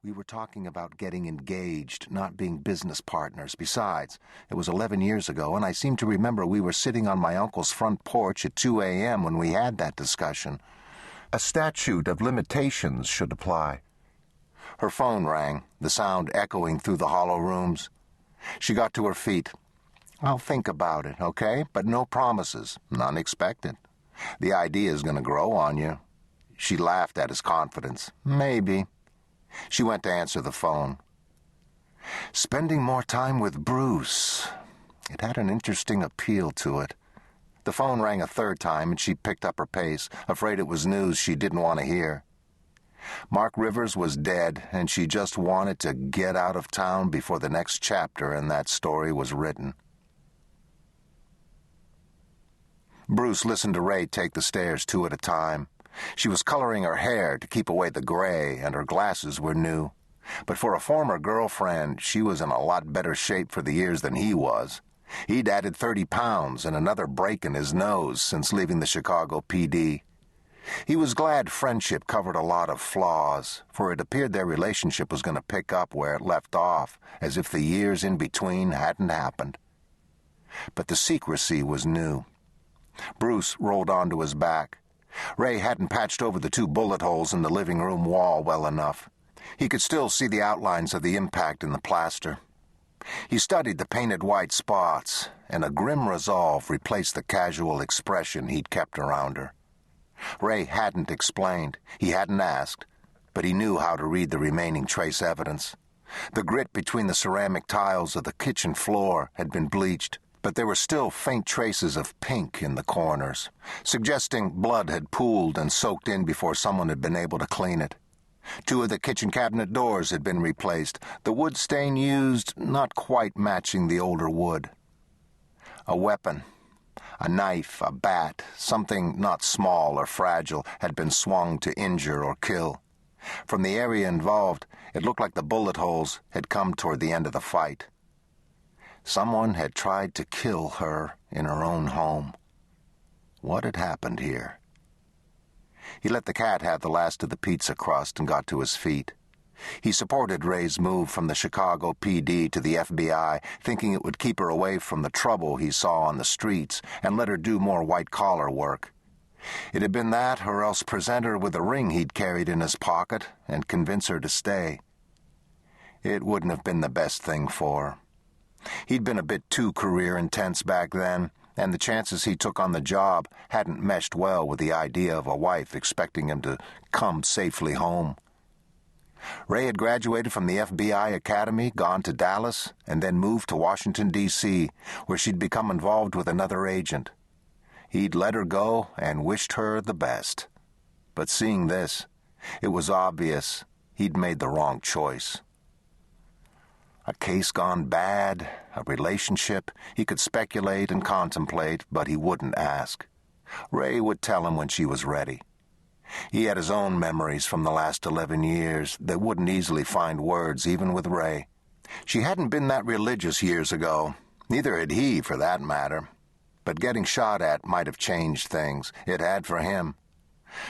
We were talking about getting engaged, not being business partners. Besides, it was 11 years ago, and I seem to remember we were sitting on my uncle's front porch at 2 a.m. when we had that discussion. A statute of limitations should apply. Her phone rang, the sound echoing through the hollow rooms. She got to her feet. "I'll think about it, okay? But no promises. None expected. The idea is going to grow on you." She laughed at his confidence. "Maybe." She went to answer the phone. Spending more time with Bruce. It had an interesting appeal to it. The phone rang a third time, and she picked up her pace, afraid it was news she didn't want to hear. Mark Rivers was dead, and she just wanted to get out of town before the next chapter in that story was written. Bruce listened to Rae take the stairs 2 at a time. She was coloring her hair to keep away the gray, and her glasses were new. But for a former girlfriend, she was in a lot better shape for the years than he was. He'd added 30 pounds and another break in his nose since leaving the Chicago PD. He was glad friendship covered a lot of flaws, for it appeared their relationship was going to pick up where it left off, as if the years in between hadn't happened. But the secrecy was new. Bruce rolled onto his back. Rae hadn't patched over the 2 bullet holes in the living room wall well enough. He could still see the outlines of the impact in the plaster. He studied the painted white spots, and a grim resolve replaced the casual expression he'd kept around her. Rae hadn't explained. He hadn't asked, but he knew how to read the remaining trace evidence. The grit between the ceramic tiles of the kitchen floor had been bleached, but there were still faint traces of pink in the corners, suggesting blood had pooled and soaked in before someone had been able to clean it. 2 of the kitchen cabinet doors had been replaced, the wood stain used not quite matching the older wood. A weapon, a knife, a bat, something not small or fragile, had been swung to injure or kill. From the area involved, it looked like the bullet holes had come toward the end of the fight. Someone had tried to kill her in her own home. What had happened here? He let the cat have the last of the pizza crust and got to his feet. He supported Rae's move from the Chicago PD to the FBI, thinking it would keep her away from the trouble he saw on the streets and let her do more white-collar work. It had been that, or else present her with a ring he'd carried in his pocket and convince her to stay. It wouldn't have been the best thing for her. He'd been a bit too career-intense back then, and the chances he took on the job hadn't meshed well with the idea of a wife expecting him to come safely home. Rae had graduated from the FBI Academy, gone to Dallas, and then moved to Washington, D.C., where she'd become involved with another agent. He'd let her go and wished her the best. But seeing this, it was obvious he'd made the wrong choice. A case gone bad, a relationship, he could speculate and contemplate, but he wouldn't ask. Rae would tell him when she was ready. He had his own memories from the last 11 years that wouldn't easily find words, even with Rae. She hadn't been that religious years ago. Neither had he, for that matter. But getting shot at might have changed things. It had for him.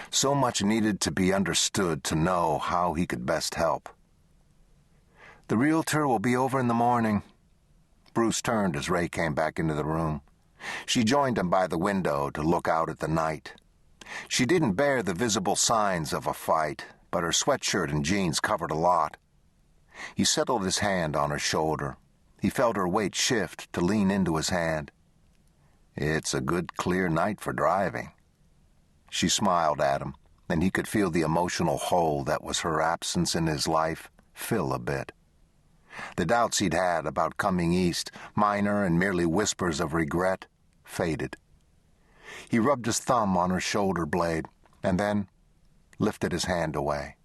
So much needed to be understood to know how he could best help. "The realtor will be over in the morning." Bruce turned as Rae came back into the room. She joined him by the window to look out at the night. She didn't bear the visible signs of a fight, but her sweatshirt and jeans covered a lot. He settled his hand on her shoulder. He felt her weight shift to lean into his hand. "It's a good, clear night for driving." She smiled at him, and he could feel the emotional hole that was her absence in his life fill a bit. The doubts he'd had about coming east, minor and merely whispers of regret, faded. He rubbed his thumb on her shoulder blade, and then lifted his hand away.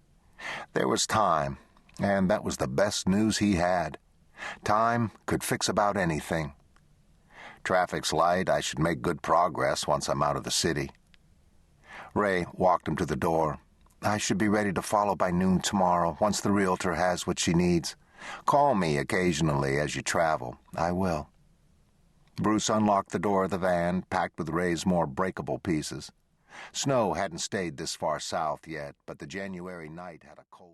There was time, and that was the best news he had. Time could fix about anything. "Traffic's light. I should make good progress once I'm out of the city." Rae walked him to the door. "I should be ready to follow by noon tomorrow, once the realtor has what she needs. Call me occasionally as you travel. I will." Bruce unlocked the door of the van, packed with Rae's more breakable pieces. Snow hadn't stayed this far south yet, but the January night had a cold...